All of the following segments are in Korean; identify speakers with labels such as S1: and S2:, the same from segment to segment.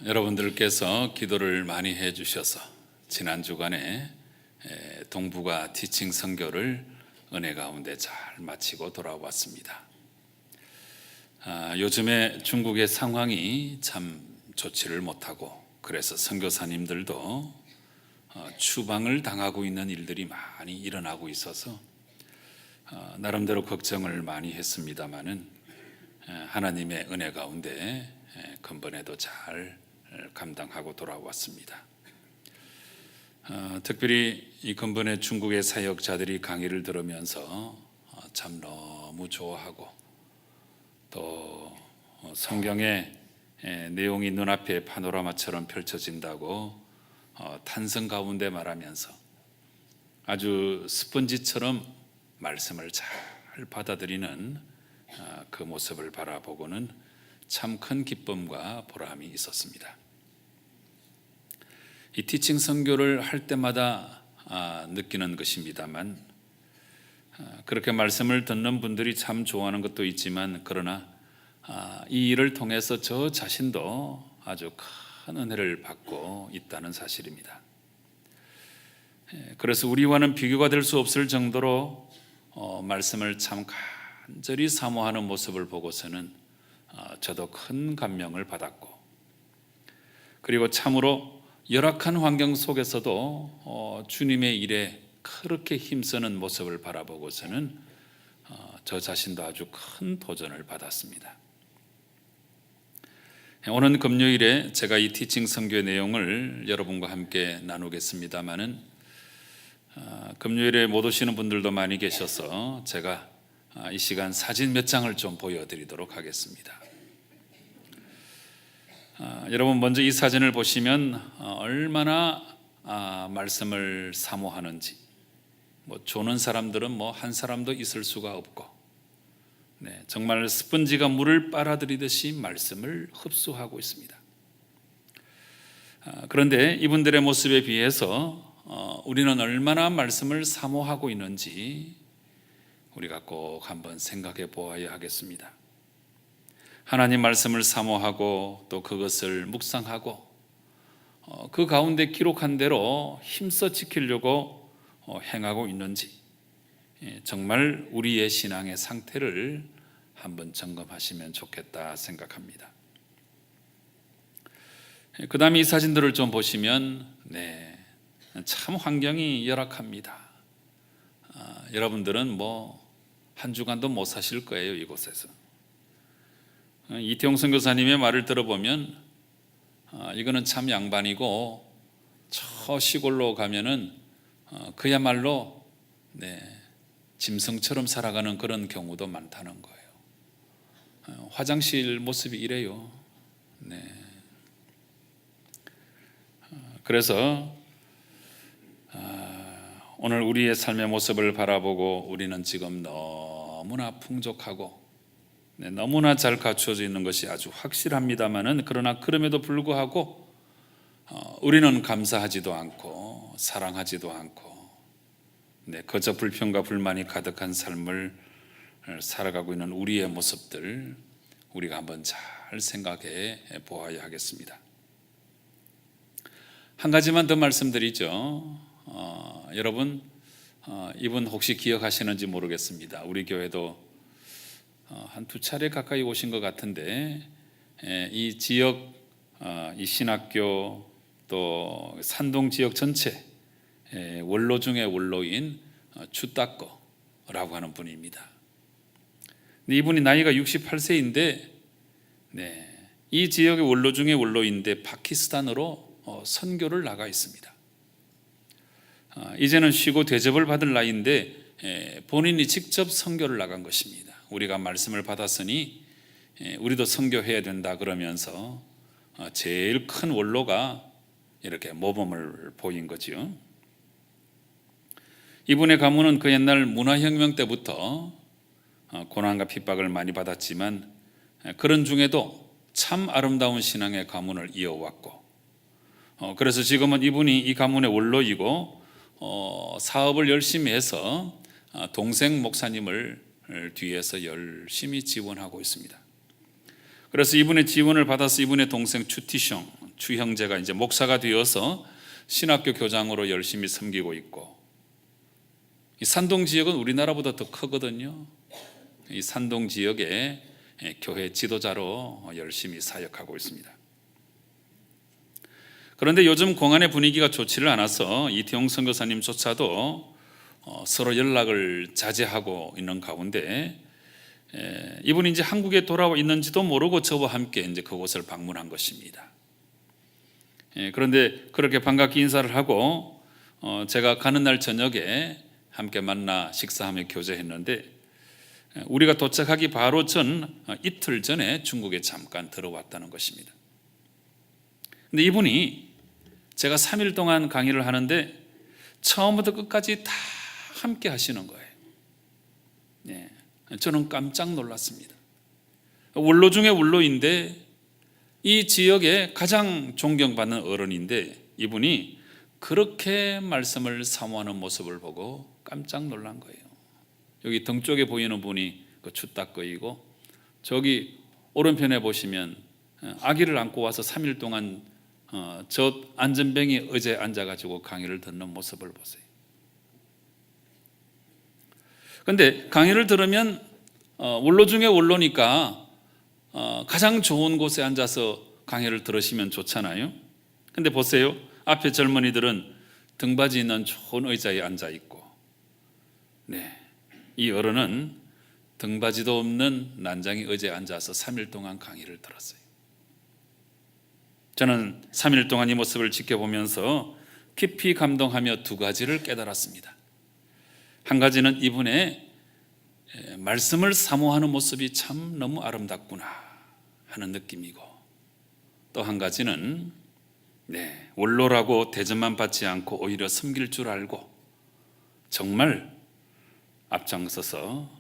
S1: 여러분들께서 기도를 많이 해주셔서 지난 주간에 동북아 티칭 선교를 은혜 가운데 잘 마치고 돌아왔습니다. 요즘에 중국의 상황이 참 좋지를 못하고, 그래서 선교사님들도 추방을 당하고 있는 일들이 많이 일어나고 있어서 나름대로 걱정을 많이 했습니다마는 하나님의 은혜 가운데 근본에도 잘 감당하고 돌아왔습니다. 특별히 이 근본에 중국의 사역자들이 강의를 들으면서 참 너무 좋아하고, 또 성경의 내용이 눈앞에 파노라마처럼 펼쳐진다고 탄성 가운데 말하면서 아주 스펀지처럼 말씀을 잘 받아들이는 그 모습을 바라보고는 참 큰 기쁨과 보람이 있었습니다. 이 티칭 선교를 할 때마다 느끼는 것입니다만, 그렇게 말씀을 듣는 분들이 참 좋아하는 것도 있지만, 그러나 이 일을 통해서 저 자신도 아주 큰 은혜를 받고 있다는 사실입니다. 그래서 우리와는 비교가 될 수 없을 정도로 말씀을 참 간절히 사모하는 모습을 보고서는 저도 큰 감명을 받았고, 그리고 참으로 열악한 환경 속에서도 주님의 일에 그렇게 힘쓰는 모습을 바라보고서는 저 자신도 아주 큰 도전을 받았습니다. 오늘 금요일에 제가 이 티칭 선교의 내용을 여러분과 함께 나누겠습니다마는, 금요일에 못 오시는 분들도 많이 계셔서 제가 이 시간 사진 몇 장을 좀 보여드리도록 하겠습니다. 여러분, 먼저 이 사진을 보시면 얼마나 말씀을 사모하는지, 조는 사람들은 한 사람도 있을 수가 없고, 정말 스펀지가 물을 빨아들이듯이 말씀을 흡수하고 있습니다. 그런데 이분들의 모습에 비해서 우리는 얼마나 말씀을 사모하고 있는지 우리가 꼭 한번 생각해 보아야 하겠습니다. 하나님 말씀을 사모하고 또 그것을 묵상하고 그 가운데 기록한 대로 힘써 지키려고 행하고 있는지, 정말 우리의 신앙의 상태를 한번 점검하시면 좋겠다 생각합니다. 그 다음에 이 사진들을 좀 보시면 참 환경이 열악합니다. 여러분들은 한 주간도 못 사실 거예요, 이곳에서. 이태용 선교사님의 말을 들어보면 이거는 참 양반이고, 저 시골로 가면은 그야말로 짐승처럼 살아가는 그런 경우도 많다는 거예요. 화장실 모습이 이래요. 그래서 오늘 우리의 삶의 모습을 바라보고 우리는 지금 너무나 풍족하고 너무나 잘 갖추어져 있는 것이 아주 확실합니다만은, 그러나 그럼에도 불구하고 우리는 감사하지도 않고 사랑하지도 않고 그저 불평과 불만이 가득한 삶을 살아가고 있는 우리의 모습들, 우리가 한번 잘 생각해 보아야 하겠습니다. 한 가지만 더 말씀드리죠. 여러분, 이분 혹시 기억하시는지 모르겠습니다. 우리 교회도 한 두 차례 가까이 오신 것 같은데, 이 지역, 이 신학교 또 산동 지역 전체 원로 중에 원로인 주따꺼라고 하는 분입니다. 이분이 나이가 68세인데 이 지역의 원로 중에 원로인데 파키스탄으로 선교를 나가 있습니다. 이제는 쉬고 대접을 받을 나이인데 본인이 직접 선교를 나간 것입니다. 우리가 말씀을 받았으니 우리도 선교해야 된다 그러면서 제일 큰 원로가 이렇게 모범을 보인 거죠. 이분의 가문은 그 옛날 문화혁명 때부터 고난과 핍박을 많이 받았지만, 그런 중에도 참 아름다운 신앙의 가문을 이어왔고, 그래서 지금은 이분이 이 가문의 원로이고 사업을 열심히 해서 동생 목사님을 뒤에서 열심히 지원하고 있습니다. 그래서 이분의 지원을 받아서 이분의 동생 추티숑 형제가 이제 목사가 되어서 신학교 교장으로 열심히 섬기고 있고, 이 산동 지역은 우리나라보다 더 크거든요. 이 산동 지역의 교회 지도자로 열심히 사역하고 있습니다. 그런데 요즘 공안의 분위기가 좋지를 않아서 이태용 선교사님조차도 서로 연락을 자제하고 있는 가운데, 이분이 이제 한국에 돌아와 있는지도 모르고 저와 함께 이제 그곳을 방문한 것입니다. 그런데 그렇게 반갑게 인사를 하고 제가 가는 날 저녁에 함께 만나 식사하며 교제했는데, 우리가 도착하기 바로 이틀 전에 중국에 잠깐 들어왔다는 것입니다. 근데 이분이 제가 3일 동안 강의를 하는데 처음부터 끝까지 다 함께 하시는 거예요. 저는 깜짝 놀랐습니다. 원로 중에 원로인데, 이 지역에 가장 존경받는 어른인데 이분이 그렇게 말씀을 사모하는 모습을 보고 깜짝 놀란 거예요. 여기 등 쪽에 보이는 분이 그 추딱거이고, 저기 오른편에 보시면 아기를 안고 와서 3일 동안 저 안전뱅이 의자에 앉아가지고 강의를 듣는 모습을 보세요. 그런데 강의를 들으면 원로 중에 원로니까 가장 좋은 곳에 앉아서 강의를 들으시면 좋잖아요. 근데 보세요, 앞에 젊은이들은 등받이 있는 좋은 의자에 앉아 있고, 이 어른은 등받이도 없는 난장이 의자에 앉아서 3일 동안 강의를 들었어요. 저는 3일 동안 이 모습을 지켜보면서 깊이 감동하며 두 가지를 깨달았습니다. 한 가지는 이분의 말씀을 사모하는 모습이 참 너무 아름답구나 하는 느낌이고, 또 한 가지는 원로라고 대접만 받지 않고 오히려 섬길 줄 알고 정말 앞장서서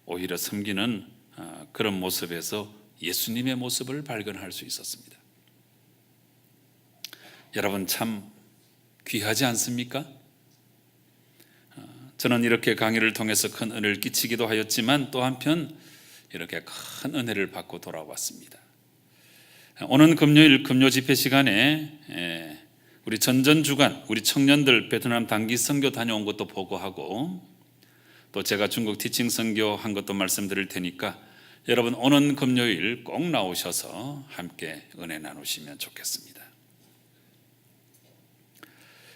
S1: 오히려 섬기는 그런 모습에서 예수님의 모습을 발견할 수 있었습니다. 여러분, 참 귀하지 않습니까? 저는 이렇게 강의를 통해서 큰 은혜를 끼치기도 하였지만, 또 한편 이렇게 큰 은혜를 받고 돌아왔습니다. 오는 금요일 금요 집회 시간에 우리 전전주간 우리 청년들 베트남 단기 선교 다녀온 것도 보고하고, 또 제가 중국 티칭 선교 한 것도 말씀드릴 테니까 여러분 오는 금요일 꼭 나오셔서 함께 은혜 나누시면 좋겠습니다.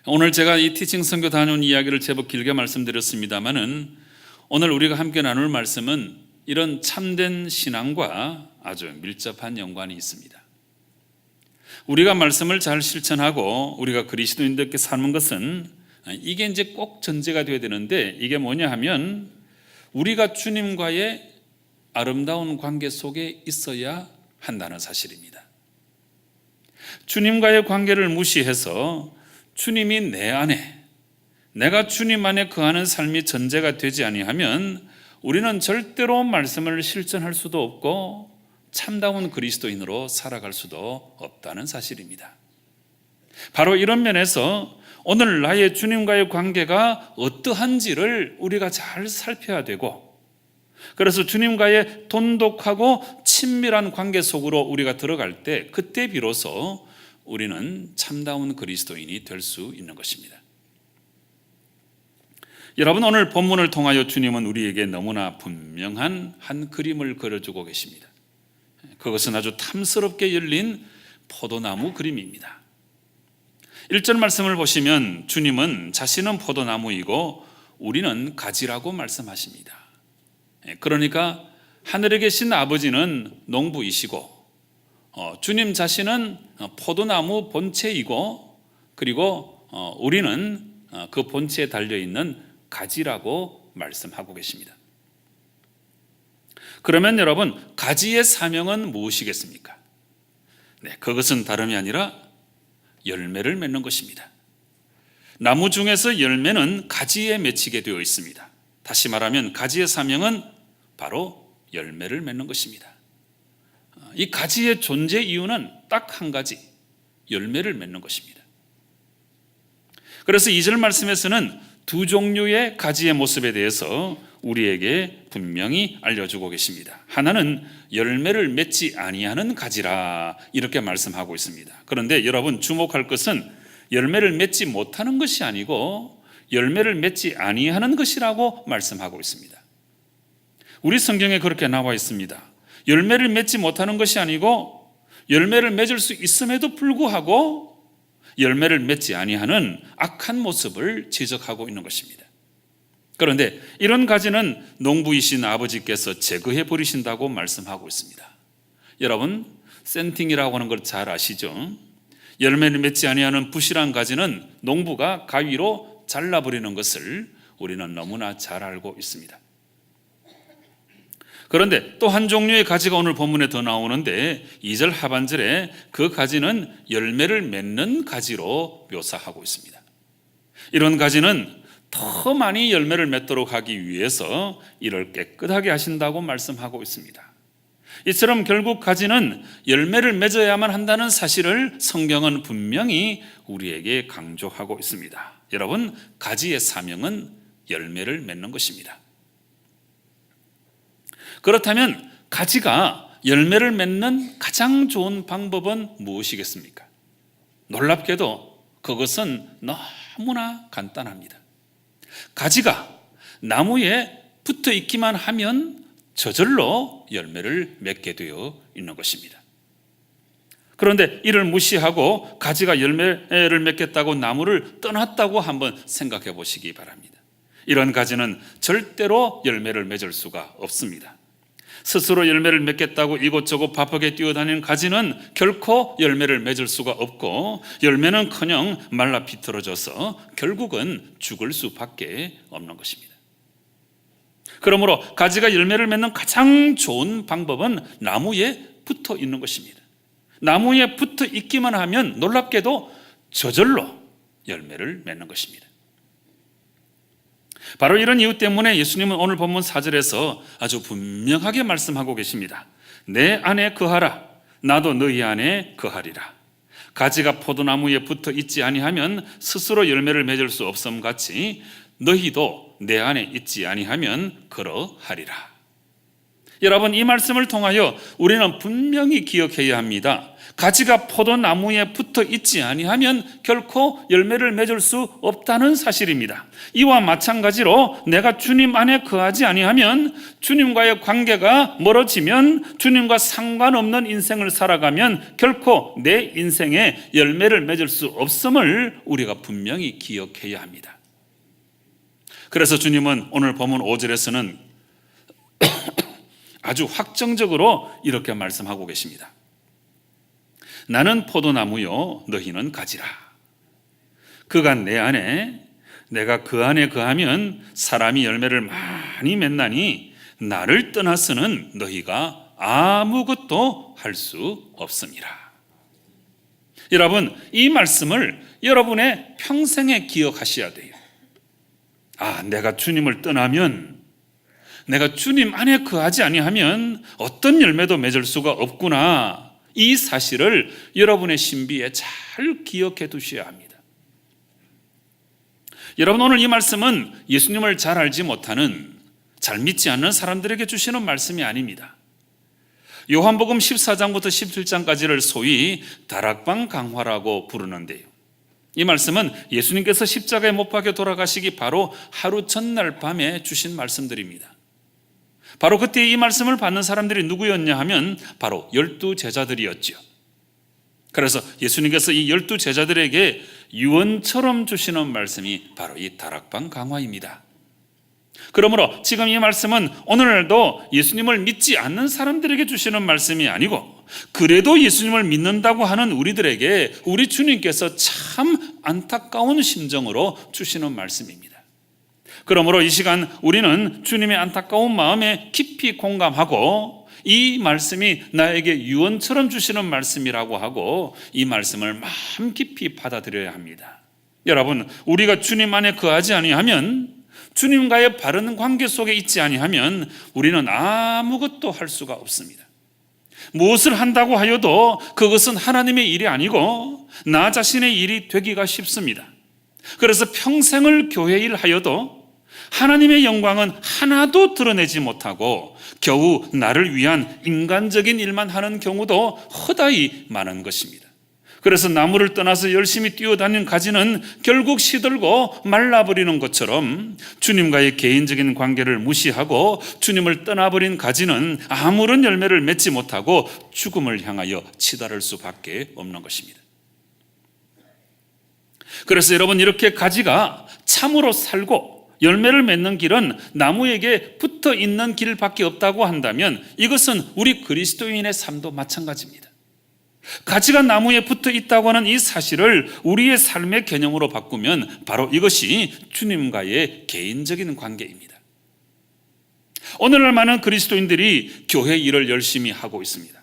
S1: 오늘 제가 이 티칭 선교 다녀온 이야기를 제법 길게 말씀드렸습니다마는, 오늘 우리가 함께 나눌 말씀은 이런 참된 신앙과 아주 밀접한 연관이 있습니다. 우리가 말씀을 잘 실천하고 우리가 그리스도인들께 사는 것은 이게 이제 꼭 전제가 되어야 되는데, 이게 뭐냐 하면 우리가 주님과의 아름다운 관계 속에 있어야 한다는 사실입니다. 주님과의 관계를 무시해서 주님이 내 안에, 내가 주님 안에 거하는 삶이 전제가 되지 아니하면 우리는 절대로 말씀을 실천할 수도 없고 참다운 그리스도인으로 살아갈 수도 없다는 사실입니다. 바로 이런 면에서 오늘 나의 주님과의 관계가 어떠한지를 우리가 잘 살펴야 되고, 그래서 주님과의 돈독하고 친밀한 관계 속으로 우리가 들어갈 때, 그때 비로소 우리는 참다운 그리스도인이 될 수 있는 것입니다. 여러분, 오늘 본문을 통하여 주님은 우리에게 너무나 분명한 한 그림을 그려주고 계십니다. 그것은 아주 탐스럽게 열린 포도나무 그림입니다. 1절 말씀을 보시면 주님은 자신은 포도나무이고 우리는 가지라고 말씀하십니다. 그러니까 하늘에 계신 아버지는 농부이시고, 주님 자신은 포도나무 본체이고, 그리고 우리는 그 본체에 달려있는 가지라고 말씀하고 계십니다. 그러면 여러분, 가지의 사명은 무엇이겠습니까? 그것은 다름이 아니라 열매를 맺는 것입니다. 나무 중에서 열매는 가지에 맺히게 되어 있습니다. 다시 말하면 가지의 사명은 바로 열매를 맺는 것입니다. 이 가지의 존재 이유는 딱 한 가지, 열매를 맺는 것입니다. 그래서 2절 말씀에서는 두 종류의 가지의 모습에 대해서 우리에게 분명히 알려주고 계십니다. 하나는 열매를 맺지 아니하는 가지라 이렇게 말씀하고 있습니다. 그런데 여러분 주목할 것은 열매를 맺지 못하는 것이 아니고 열매를 맺지 아니하는 것이라고 말씀하고 있습니다. 우리 성경에 그렇게 나와 있습니다. 열매를 맺지 못하는 것이 아니고 열매를 맺을 수 있음에도 불구하고 열매를 맺지 아니하는 악한 모습을 지적하고 있는 것입니다. 그런데 이런 가지는 농부이신 아버지께서 제거해 버리신다고 말씀하고 있습니다. 여러분 센팅이라고 하는 걸 잘 아시죠? 열매를 맺지 아니하는 부실한 가지는 농부가 가위로 잘라버리는 것을 우리는 너무나 잘 알고 있습니다. 그런데 또 한 종류의 가지가 오늘 본문에 더 나오는데 2절 하반절에 그 가지는 열매를 맺는 가지로 묘사하고 있습니다. 이런 가지는 더 많이 열매를 맺도록 하기 위해서 이를 깨끗하게 하신다고 말씀하고 있습니다. 이처럼 결국 가지는 열매를 맺어야만 한다는 사실을 성경은 분명히 우리에게 강조하고 있습니다. 여러분, 가지의 사명은 열매를 맺는 것입니다. 그렇다면 가지가 열매를 맺는 가장 좋은 방법은 무엇이겠습니까? 놀랍게도 그것은 너무나 간단합니다. 가지가 나무에 붙어 있기만 하면 저절로 열매를 맺게 되어 있는 것입니다. 그런데 이를 무시하고 가지가 열매를 맺겠다고 나무를 떠났다고 한번 생각해 보시기 바랍니다. 이런 가지는 절대로 열매를 맺을 수가 없습니다. 스스로 열매를 맺겠다고 이곳저곳 바쁘게 뛰어다니는 가지는 결코 열매를 맺을 수가 없고 열매는커녕 말라 비틀어져서 결국은 죽을 수밖에 없는 것입니다. 그러므로 가지가 열매를 맺는 가장 좋은 방법은 나무에 붙어 있는 것입니다. 나무에 붙어 있기만 하면 놀랍게도 저절로 열매를 맺는 것입니다. 바로 이런 이유 때문에 예수님은 오늘 본문 4절에서 아주 분명하게 말씀하고 계십니다. 내 안에 거하라, 나도 너희 안에 거하리라. 가지가 포도나무에 붙어 있지 아니하면 스스로 열매를 맺을 수 없음 같이 너희도 내 안에 있지 아니하면 그러하리라. 여러분, 이 말씀을 통하여 우리는 분명히 기억해야 합니다. 가지가 포도나무에 붙어 있지 아니하면 결코 열매를 맺을 수 없다는 사실입니다. 이와 마찬가지로 내가 주님 안에 거하지 아니하면, 주님과의 관계가 멀어지면, 주님과 상관없는 인생을 살아가면 결코 내 인생에 열매를 맺을 수 없음을 우리가 분명히 기억해야 합니다. 그래서 주님은 오늘 본문 5절에서는 아주 확정적으로 이렇게 말씀하고 계십니다. 나는 포도나무요 너희는 가지라. 그가 내 안에, 내가 그 안에 거하면 사람이 열매를 많이 맺나니 나를 떠나서는 너희가 아무것도 할 수 없음이라. 여러분, 이 말씀을 여러분의 평생에 기억하셔야 돼요. 내가 주님을 떠나면, 내가 주님 안에 거하지 아니하면 어떤 열매도 맺을 수가 없구나. 이 사실을 여러분의 신비에 잘 기억해 두셔야 합니다. 여러분, 오늘 이 말씀은 예수님을 잘 알지 못하는, 잘 믿지 않는 사람들에게 주시는 말씀이 아닙니다. 요한복음 14장부터 17장까지를 소위 다락방 강화라고 부르는데요, 이 말씀은 예수님께서 십자가에 못 박혀 돌아가시기 바로 하루 전날 밤에 주신 말씀들입니다. 바로 그때 이 말씀을 받는 사람들이 누구였냐 하면 바로 12 제자들이었죠. 그래서 예수님께서 이 12 제자들에게 유언처럼 주시는 말씀이 바로 이 다락방 강화입니다. 그러므로 지금 이 말씀은 오늘날도 예수님을 믿지 않는 사람들에게 주시는 말씀이 아니고, 그래도 예수님을 믿는다고 하는 우리들에게 우리 주님께서 참 안타까운 심정으로 주시는 말씀입니다. 그러므로 이 시간 우리는 주님의 안타까운 마음에 깊이 공감하고, 이 말씀이 나에게 유언처럼 주시는 말씀이라고 하고 이 말씀을 마음 깊이 받아들여야 합니다. 여러분, 우리가 주님 안에 거하지 아니하면, 주님과의 바른 관계 속에 있지 아니하면 우리는 아무것도 할 수가 없습니다. 무엇을 한다고 하여도 그것은 하나님의 일이 아니고 나 자신의 일이 되기가 쉽습니다. 그래서 평생을 교회 일 하여도, 하나님의 영광은 하나도 드러내지 못하고 겨우 나를 위한 인간적인 일만 하는 경우도 허다히 많은 것입니다. 그래서 나무를 떠나서 열심히 뛰어다니는 가지는 결국 시들고 말라버리는 것처럼 주님과의 개인적인 관계를 무시하고 주님을 떠나버린 가지는 아무런 열매를 맺지 못하고 죽음을 향하여 치달을 수밖에 없는 것입니다. 그래서 여러분, 이렇게 가지가 참으로 살고 열매를 맺는 길은 나무에게 붙어 있는 길밖에 없다고 한다면 이것은 우리 그리스도인의 삶도 마찬가지입니다. 가지가 나무에 붙어 있다고 하는 이 사실을 우리의 삶의 개념으로 바꾸면 바로 이것이 주님과의 개인적인 관계입니다. 오늘날 많은 그리스도인들이 교회 일을 열심히 하고 있습니다.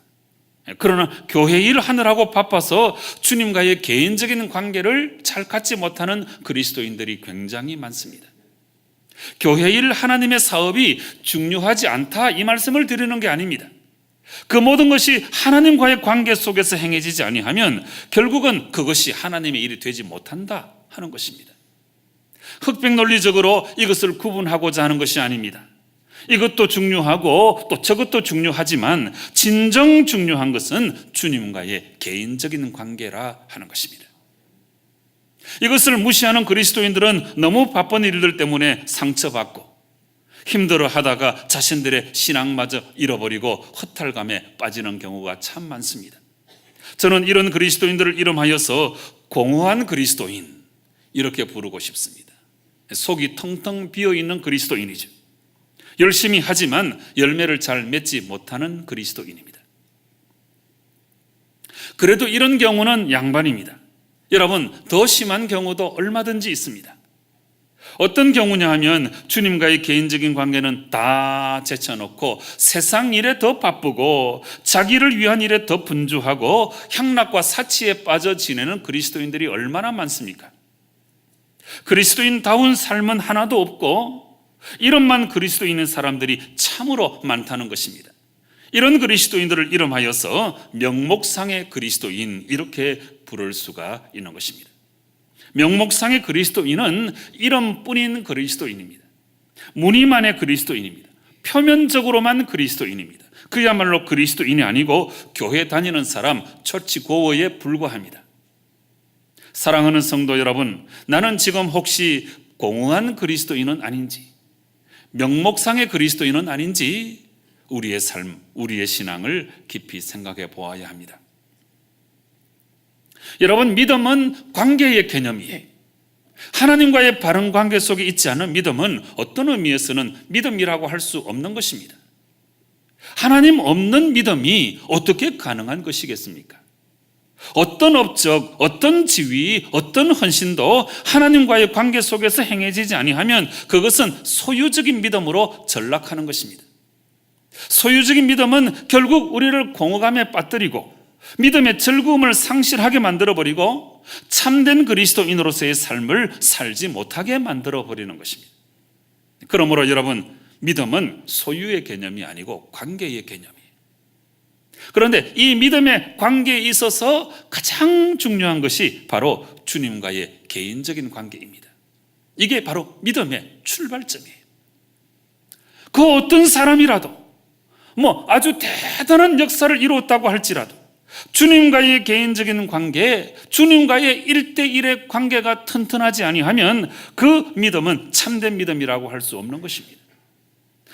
S1: 그러나 교회 일을 하느라고 바빠서 주님과의 개인적인 관계를 잘 갖지 못하는 그리스도인들이 굉장히 많습니다. 교회 일, 하나님의 사업이 중요하지 않다, 이 말씀을 드리는 게 아닙니다. 그 모든 것이 하나님과의 관계 속에서 행해지지 아니하면 결국은 그것이 하나님의 일이 되지 못한다 하는 것입니다. 흑백 논리적으로 이것을 구분하고자 하는 것이 아닙니다. 이것도 중요하고 또 저것도 중요하지만 진정 중요한 것은 주님과의 개인적인 관계라 하는 것입니다. 이것을 무시하는 그리스도인들은 너무 바쁜 일들 때문에 상처받고 힘들어 하다가 자신들의 신앙마저 잃어버리고 허탈감에 빠지는 경우가 참 많습니다. 저는 이런 그리스도인들을 이름하여서 공허한 그리스도인, 이렇게 부르고 싶습니다. 속이 텅텅 비어있는 그리스도인이죠. 열심히 하지만 열매를 잘 맺지 못하는 그리스도인입니다. 그래도 이런 경우는 양반입니다. 여러분, 더 심한 경우도 얼마든지 있습니다. 어떤 경우냐 하면 주님과의 개인적인 관계는 다 제쳐놓고 세상 일에 더 바쁘고 자기를 위한 일에 더 분주하고 향락과 사치에 빠져 지내는 그리스도인들이 얼마나 많습니까? 그리스도인다운 삶은 하나도 없고 이런만 그리스도인인 사람들이 참으로 많다는 것입니다. 이런 그리스도인들을 이름하여서 명목상의 그리스도인, 이렇게 부를 수가 있는 것입니다. 명목상의 그리스도인은 이름뿐인 그리스도인입니다. 무늬만의 그리스도인입니다. 표면적으로만 그리스도인입니다. 그야말로 그리스도인이 아니고 교회 다니는 사람, 처치고어에 불과합니다. 사랑하는 성도 여러분, 나는 지금 혹시 공허한 그리스도인은 아닌지, 명목상의 그리스도인은 아닌지 우리의 삶, 우리의 신앙을 깊이 생각해 보아야 합니다. 여러분, 믿음은 관계의 개념이에요. 하나님과의 바른 관계 속에 있지 않은 믿음은 어떤 의미에서는 믿음이라고 할 수 없는 것입니다. 하나님 없는 믿음이 어떻게 가능한 것이겠습니까? 어떤 업적, 어떤 지위, 어떤 헌신도 하나님과의 관계 속에서 행해지지 아니하면 그것은 소유적인 믿음으로 전락하는 것입니다. 소유적인 믿음은 결국 우리를 공허감에 빠뜨리고 믿음의 즐거움을 상실하게 만들어버리고 참된 그리스도인으로서의 삶을 살지 못하게 만들어버리는 것입니다. 그러므로 여러분, 믿음은 소유의 개념이 아니고 관계의 개념이에요. 그런데 이 믿음의 관계에 있어서 가장 중요한 것이 바로 주님과의 개인적인 관계입니다. 이게 바로 믿음의 출발점이에요. 그 어떤 사람이라도 아주 대단한 역사를 이루었다고 할지라도 주님과의 개인적인 관계, 주님과의 1대1의 관계가 튼튼하지 아니하면 그 믿음은 참된 믿음이라고 할 수 없는 것입니다.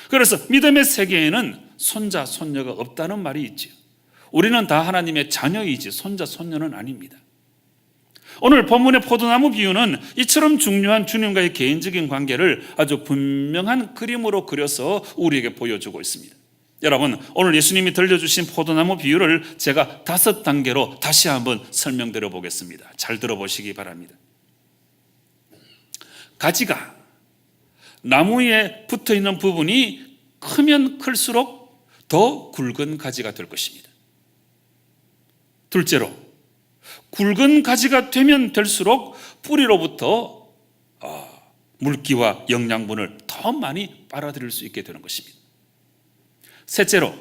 S1: 그래서 믿음의 세계에는 손자, 손녀가 없다는 말이 있죠. 우리는 다 하나님의 자녀이지 손자, 손녀는 아닙니다. 오늘 본문의 포도나무 비유는 이처럼 중요한 주님과의 개인적인 관계를 아주 분명한 그림으로 그려서 우리에게 보여주고 있습니다. 여러분, 오늘 예수님이 들려주신 포도나무 비유를 제가 5단계로 다시 한번 설명드려 보겠습니다. 잘 들어보시기 바랍니다. 가지가 나무에 붙어있는 부분이 크면 클수록 더 굵은 가지가 될 것입니다. 둘째로, 굵은 가지가 되면 될수록 뿌리로부터 물기와 영양분을 더 많이 빨아들일 수 있게 되는 것입니다. 셋째로,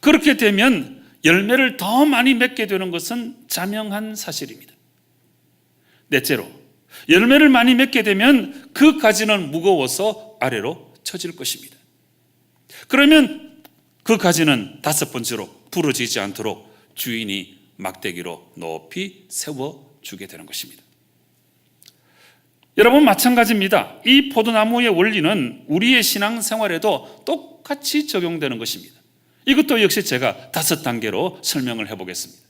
S1: 그렇게 되면 열매를 더 많이 맺게 되는 것은 자명한 사실입니다. 넷째로, 열매를 많이 맺게 되면 그 가지는 무거워서 아래로 처질 것입니다. 그러면 그 가지는 다섯 번째로 부러지지 않도록 주인이 막대기로 높이 세워주게 되는 것입니다. 여러분, 마찬가지입니다. 이 포도나무의 원리는 우리의 신앙생활에도 똑같이 적용되는 것입니다. 이것도 역시 제가 5단계로 설명을 해보겠습니다.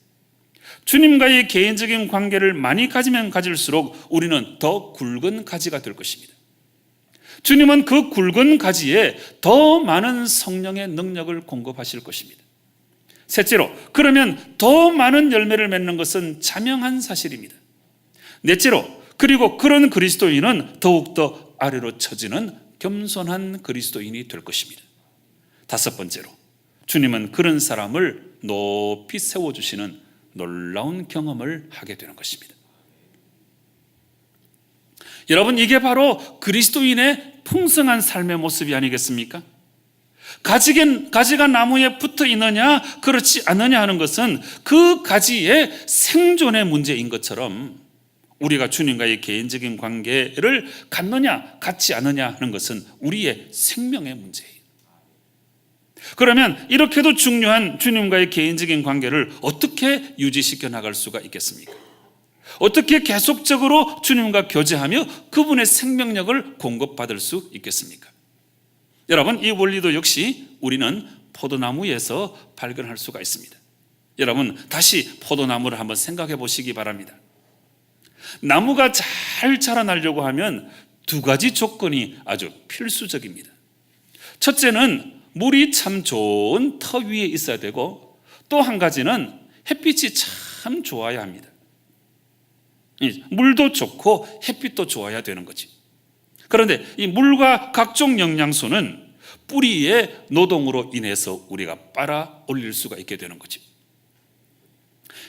S1: 주님과의 개인적인 관계를 많이 가지면 가질수록 우리는 더 굵은 가지가 될 것입니다. 주님은 그 굵은 가지에 더 많은 성령의 능력을 공급하실 것입니다. 셋째로, 그러면 더 많은 열매를 맺는 것은 자명한 사실입니다. 넷째로, 그리고 그런 그리스도인은 더욱더 아래로 처지는 겸손한 그리스도인이 될 것입니다. 다섯 번째로, 주님은 그런 사람을 높이 세워주시는 놀라운 경험을 하게 되는 것입니다. 여러분, 이게 바로 그리스도인의 풍성한 삶의 모습이 아니겠습니까? 가지가 나무에 붙어 있느냐 그렇지 않느냐 하는 것은 그 가지의 생존의 문제인 것처럼 우리가 주님과의 개인적인 관계를 갖느냐 갖지 않느냐 하는 것은 우리의 생명의 문제예요. 그러면 이렇게도 중요한 주님과의 개인적인 관계를 어떻게 유지시켜 나갈 수가 있겠습니까? 어떻게 계속적으로 주님과 교제하며 그분의 생명력을 공급받을 수 있겠습니까? 여러분, 이 원리도 역시 우리는 포도나무에서 발견할 수가 있습니다. 여러분, 다시 포도나무를 한번 생각해 보시기 바랍니다. 나무가 잘 자라나려고 하면 두 가지 조건이 아주 필수적입니다. 첫째는 물이 참 좋은 터 위에 있어야 되고, 또 한 가지는 햇빛이 참 좋아야 합니다. 물도 좋고 햇빛도 좋아야 되는 거지. 그런데 이 물과 각종 영양소는 뿌리의 노동으로 인해서 우리가 빨아 올릴 수가 있게 되는 거지.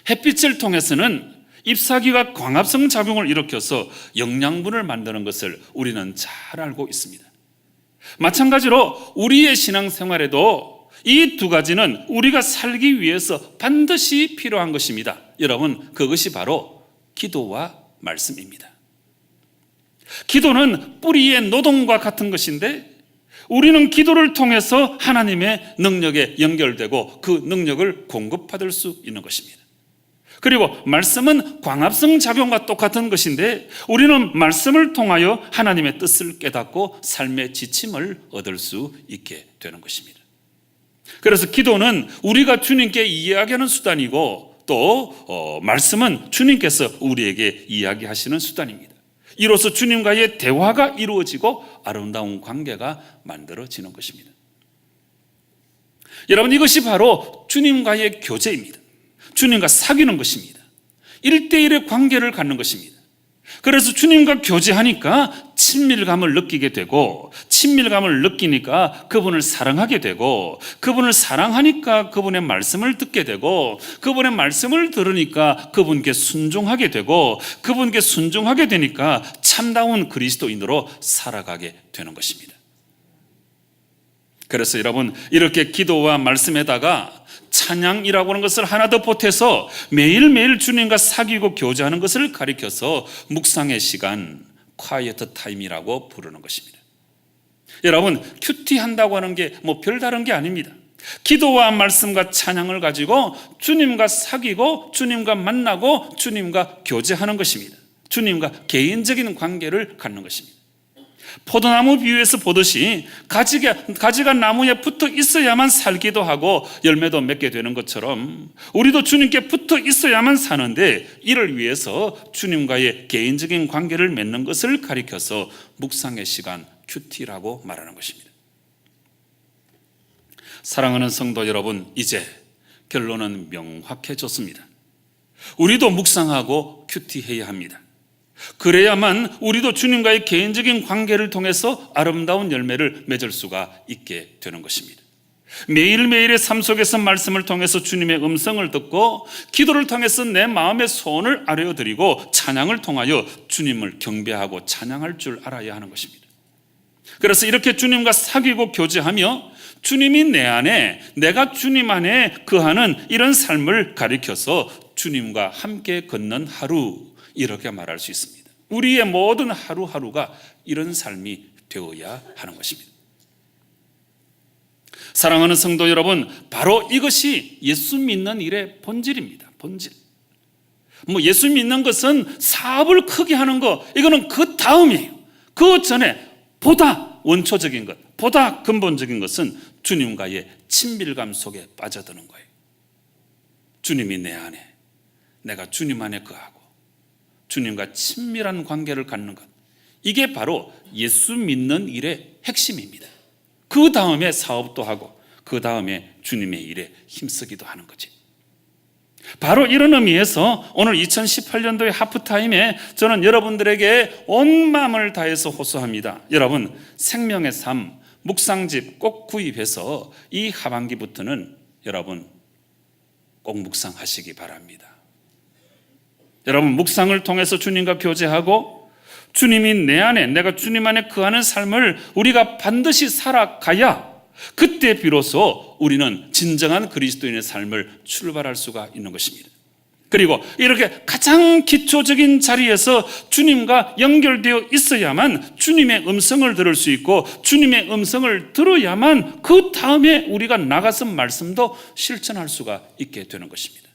S1: 햇빛을 통해서는 잎사귀가 광합성 작용을 일으켜서 영양분을 만드는 것을 우리는 잘 알고 있습니다. 마찬가지로 우리의 신앙생활에도 이 두 가지는 우리가 살기 위해서 반드시 필요한 것입니다. 여러분, 그것이 바로 기도와 말씀입니다. 기도는 뿌리의 노동과 같은 것인데 우리는 기도를 통해서 하나님의 능력에 연결되고 그 능력을 공급받을 수 있는 것입니다. 그리고 말씀은 광합성 작용과 똑같은 것인데 우리는 말씀을 통하여 하나님의 뜻을 깨닫고 삶의 지침을 얻을 수 있게 되는 것입니다. 그래서 기도는 우리가 주님께 이야기하는 수단이고 또 말씀은 주님께서 우리에게 이야기하시는 수단입니다. 이로써 주님과의 대화가 이루어지고 아름다운 관계가 만들어지는 것입니다. 여러분, 이것이 바로 주님과의 교제입니다. 주님과 사귀는 것입니다. 1대1의 관계를 갖는 것입니다. 그래서 주님과 교제하니까 친밀감을 느끼게 되고, 친밀감을 느끼니까 그분을 사랑하게 되고, 그분을 사랑하니까 그분의 말씀을 듣게 되고, 그분의 말씀을 들으니까 그분께 순종하게 되고, 그분께 순종하게 되니까 참다운 그리스도인으로 살아가게 되는 것입니다. 그래서 여러분, 이렇게 기도와 말씀에다가 찬양이라고 하는 것을 하나 더 보태서 매일매일 주님과 사귀고 교제하는 것을 가리켜서 묵상의 시간, quiet time이라고 부르는 것입니다. 여러분, 큐티한다고 하는 게 별다른 게 아닙니다. 기도와 말씀과 찬양을 가지고 주님과 사귀고 주님과 만나고 주님과 교제하는 것입니다. 주님과 개인적인 관계를 갖는 것입니다. 포도나무 비유에서 보듯이 가지가 나무에 붙어 있어야만 살기도 하고 열매도 맺게 되는 것처럼 우리도 주님께 붙어 있어야만 사는데 이를 위해서 주님과의 개인적인 관계를 맺는 것을 가리켜서 묵상의 시간, 큐티라고 말하는 것입니다. 사랑하는 성도 여러분, 이제 결론은 명확해졌습니다. 우리도 묵상하고 큐티해야 합니다. 그래야만 우리도 주님과의 개인적인 관계를 통해서 아름다운 열매를 맺을 수가 있게 되는 것입니다. 매일매일의 삶 속에서 말씀을 통해서 주님의 음성을 듣고 기도를 통해서 내 마음의 소원을 아뢰어드리고 찬양을 통하여 주님을 경배하고 찬양할 줄 알아야 하는 것입니다. 그래서 이렇게 주님과 사귀고 교제하며 주님이 내 안에, 내가 주님 안에 거하는 이런 삶을 가리켜서 주님과 함께 걷는 하루, 이렇게 말할 수 있습니다. 우리의 모든 하루하루가 이런 삶이 되어야 하는 것입니다. 사랑하는 성도 여러분, 바로 이것이 예수 믿는 일의 본질입니다. 본질. 예수 믿는 것은 사업을 크게 하는 것, 이거는 그 다음이에요. 그 전에 보다 원초적인 것, 보다 근본적인 것은 주님과의 친밀감 속에 빠져드는 거예요. 주님이 내 안에, 내가 주님 안에 거하고 주님과 친밀한 관계를 갖는 것, 이게 바로 예수 믿는 일의 핵심입니다. 그 다음에 사업도 하고 그 다음에 주님의 일에 힘쓰기도 하는 거지. 바로 이런 의미에서 오늘 2018년도의 하프타임에 저는 여러분들에게 온 마음을 다해서 호소합니다. 여러분, 생명의 삶 묵상집 꼭 구입해서 이 하반기부터는 여러분 꼭 묵상하시기 바랍니다. 여러분, 묵상을 통해서 주님과 교제하고 주님이 내 안에, 내가 주님 안에 거하는 삶을 우리가 반드시 살아가야 그때 비로소 우리는 진정한 그리스도인의 삶을 출발할 수가 있는 것입니다. 그리고 이렇게 가장 기초적인 자리에서 주님과 연결되어 있어야만 주님의 음성을 들을 수 있고, 주님의 음성을 들어야만 그 다음에 우리가 나가서 말씀도 실천할 수가 있게 되는 것입니다.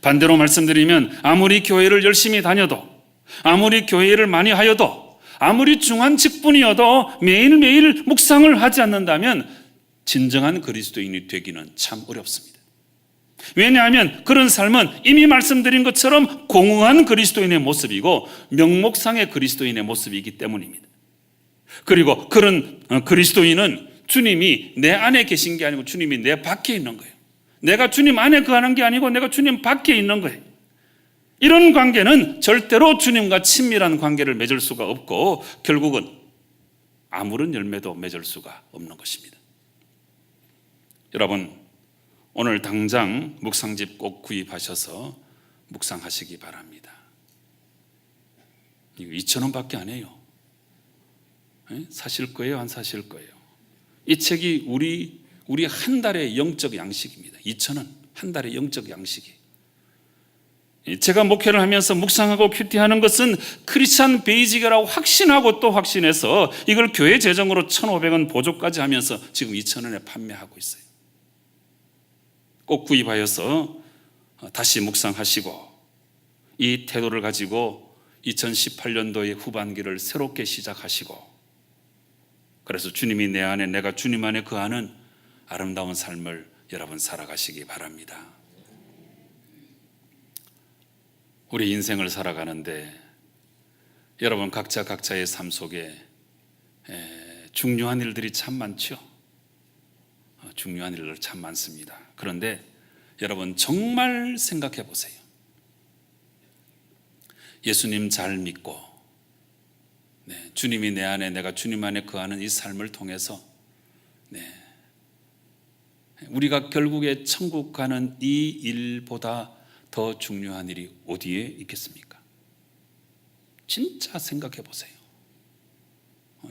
S1: 반대로 말씀드리면, 아무리 교회를 열심히 다녀도, 아무리 교회를 많이 하여도, 아무리 중한 직분이어도 매일매일 묵상을 하지 않는다면 진정한 그리스도인이 되기는 참 어렵습니다. 왜냐하면 그런 삶은 이미 말씀드린 것처럼 공허한 그리스도인의 모습이고 명목상의 그리스도인의 모습이기 때문입니다. 그리고 그런 그리스도인은 주님이 내 안에 계신 게 아니고 주님이 내 밖에 있는 거예요. 내가 주님 안에 거하는 게 아니고 내가 주님 밖에 있는 거예요. 이런 관계는 절대로 주님과 친밀한 관계를 맺을 수가 없고 결국은 아무런 열매도 맺을 수가 없는 것입니다. 여러분, 오늘 당장 묵상집 꼭 구입하셔서 묵상하시기 바랍니다. 이거 2,000원밖에 안 해요. 사실 거예요? 안 사실 거예요? 이 책이 우리 한 달의 영적 양식입니다. 2,000원, 한 달의 영적 양식이. 제가 목회를 하면서 묵상하고 큐티하는 것은 크리스찬 베이직이라고 확신하고 또 확신해서 이걸 교회 재정으로 1,500원 보조까지 하면서 지금 2,000원에 판매하고 있어요. 꼭 구입하여서 다시 묵상하시고 이 태도를 가지고 2018년도의 후반기를 새롭게 시작하시고, 그래서 주님이 내 안에, 내가 주님 안에 거하는 아름다운 삶을 여러분 살아가시기 바랍니다. 우리 인생을 살아가는데 여러분 각자의 삶 속에 중요한 일들이 참 많죠. 중요한 일들 참 많습니다. 그런데 여러분 정말 생각해 보세요. 예수님 잘 믿고 주님이 내 안에, 내가 주님 안에 거하는 이 삶을 통해서 우리가 결국에 천국 가는 이 일보다 더 중요한 일이 어디에 있겠습니까? 진짜 생각해 보세요.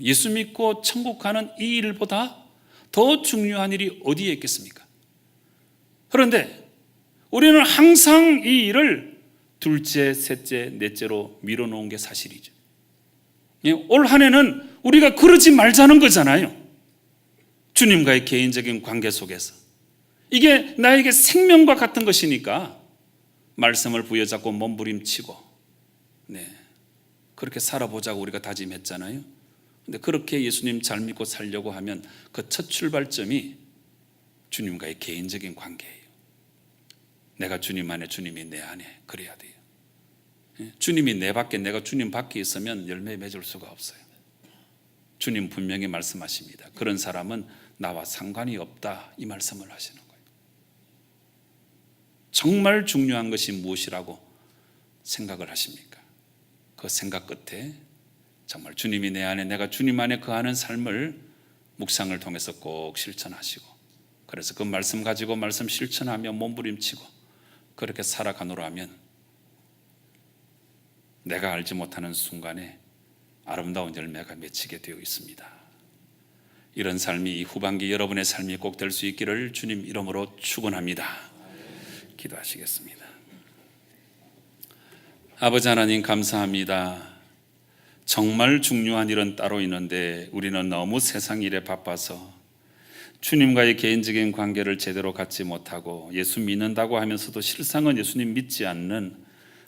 S1: 예수 믿고 천국 가는 이 일보다 더 중요한 일이 어디에 있겠습니까? 그런데 우리는 항상 이 일을 둘째, 셋째, 넷째로 밀어놓은 게 사실이죠. 올 한 해는 우리가 그러지 말자는 거잖아요. 주님과의 개인적인 관계 속에서 이게 나에게 생명과 같은 것이니까 말씀을 부여잡고 몸부림치고 그렇게 살아보자고 우리가 다짐했잖아요. 근데 그렇게 예수님 잘 믿고 살려고 하면 그 첫 출발점이 주님과의 개인적인 관계예요. 내가 주님 안에, 주님이 내 안에 그래야 돼요. 주님이 내 밖에, 내가 주님 밖에 있으면 열매 맺을 수가 없어요. 주님 분명히 말씀하십니다. 그런 사람은 나와 상관이 없다, 이 말씀을 하시는 거예요. 정말 중요한 것이 무엇이라고 생각을 하십니까? 그 생각 끝에 정말 주님이 내 안에, 내가 주님 안에 거하는 삶을 묵상을 통해서 꼭 실천하시고, 그래서 그 말씀 가지고 말씀 실천하며 몸부림치고 그렇게 살아가노라 하면 내가 알지 못하는 순간에 아름다운 열매가 맺히게 되어 있습니다. 이런 삶이 이 후반기 여러분의 삶이 꼭 될 수 있기를 주님 이름으로 축원합니다. 기도하시겠습니다. 아버지 하나님 감사합니다. 정말 중요한 일은 따로 있는데 우리는 너무 세상 일에 바빠서 주님과의 개인적인 관계를 제대로 갖지 못하고 예수 믿는다고 하면서도 실상은 예수님 믿지 않는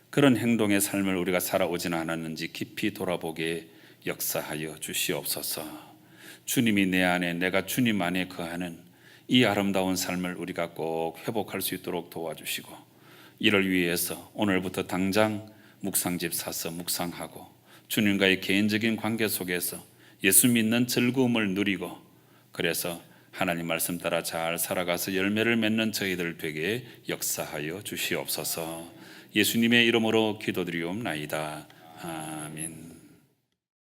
S1: 그런 행동의 삶을 우리가 살아오지는 않았는지 깊이 돌아보게 역사하여 주시옵소서. 주님이 내 안에, 내가 주님 안에 거하는 이 아름다운 삶을 우리가 꼭 회복할 수 있도록 도와주시고, 이를 위해서 오늘부터 당장 묵상집 사서 묵상하고 주님과의 개인적인 관계 속에서 예수 믿는 즐거움을 누리고, 그래서 하나님 말씀 따라 잘 살아가서 열매를 맺는 저희들 되게 역사하여 주시옵소서. 예수님의 이름으로 기도드리옵나이다. 아멘.